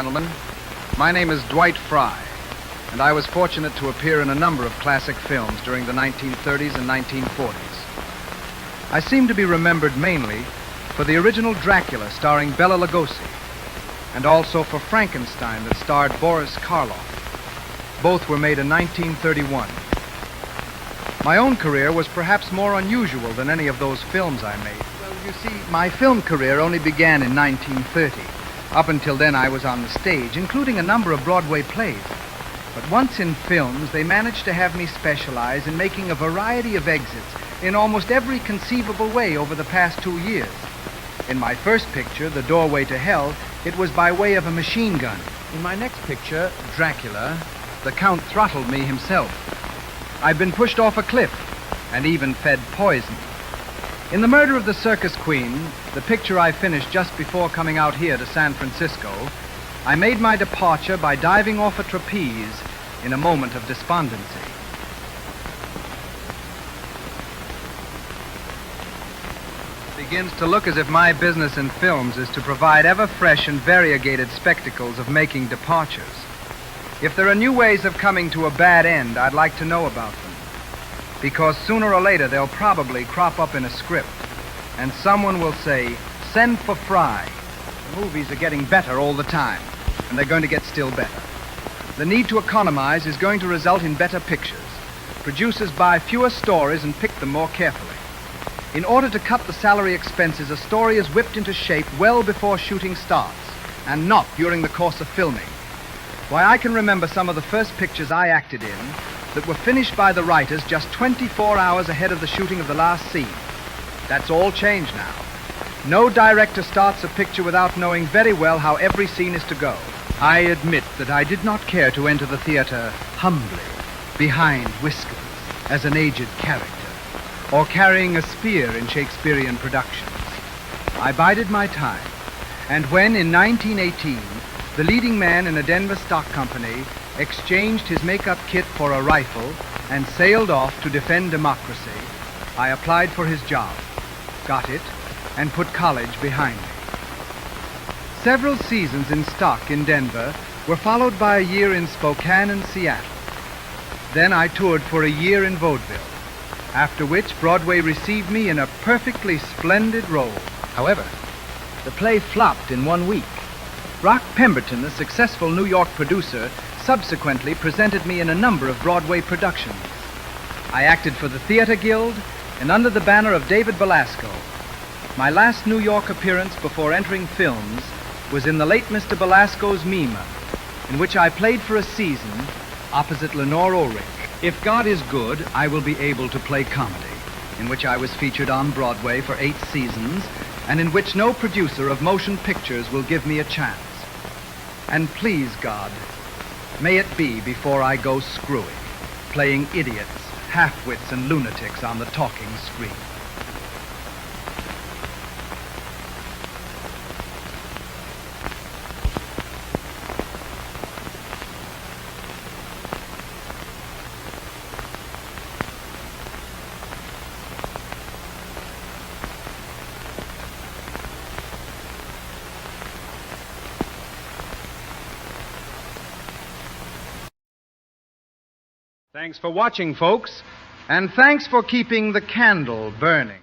gentlemen. My name is Dwight Frye, and I was fortunate to appear in a number of classic films during the 1930s and 1940s. I seem to be remembered mainly for the original Dracula starring Bela Lugosi, and also for Frankenstein that starred Boris Karloff. Both were made in 1931. My own career was perhaps more unusual than any of those films I made. Well, you see, my film career only began in 1930. Up until then, I was on the stage, including a number of Broadway plays. But once in films, they managed to have me specialize in making a variety of exits in almost every conceivable way over the past 2 years. In my first picture, The Doorway to Hell, it was by way of a machine gun. In my next picture, Dracula, the Count throttled me himself. I've been pushed off a cliff and even fed poison. In The Murder of the Circus Queen, the picture I finished just before coming out here to San Francisco, I made my departure by diving off a trapeze in a moment of despondency. It begins to look as if my business in films is to provide ever-fresh and variegated spectacles of making departures. If there are new ways of coming to a bad end, I'd like to know about them. Because sooner or later, they'll probably crop up in a script. And someone will say, "Send for Frye." The movies are getting better all the time, and they're going to get still better. The need to economize is going to result in better pictures. Producers buy fewer stories and pick them more carefully. In order to cut the salary expenses, a story is whipped into shape well before shooting starts, and not during the course of filming. Why, I can remember some of the first pictures I acted in that were finished by the writers just 24 hours ahead of the shooting of the last scene. That's all changed now. No director starts a picture without knowing very well how every scene is to go. I admit that I did not care to enter the theater humbly, behind whiskers, as an aged character, or carrying a spear in Shakespearean productions. I bided my time, and when, in 1918, the leading man in a Denver stock company exchanged his makeup kit for a rifle and sailed off to defend democracy, I applied for his job, got it, and put college behind me. Several seasons in stock in Denver were followed by a year in Spokane and Seattle. Then I toured for a year in vaudeville, after which Broadway received me in a perfectly splendid role. However, the play flopped in 1 week. Rock Pemberton, a successful New York producer, subsequently presented me in a number of Broadway productions. I acted for the Theater Guild and under the banner of David Belasco. My last New York appearance before entering films was in the late Mr. Belasco's Mima, in which I played for a season opposite Lenore Ulrich. If God is good, I will be able to play comedy, in which I was featured on Broadway for 8 seasons, and in which no producer of motion pictures will give me a chance. And please, God, may it be before I go screwy, playing idiots, half-wits, and lunatics on the talking screen. Thanks for watching, folks, and thanks for keeping the candle burning.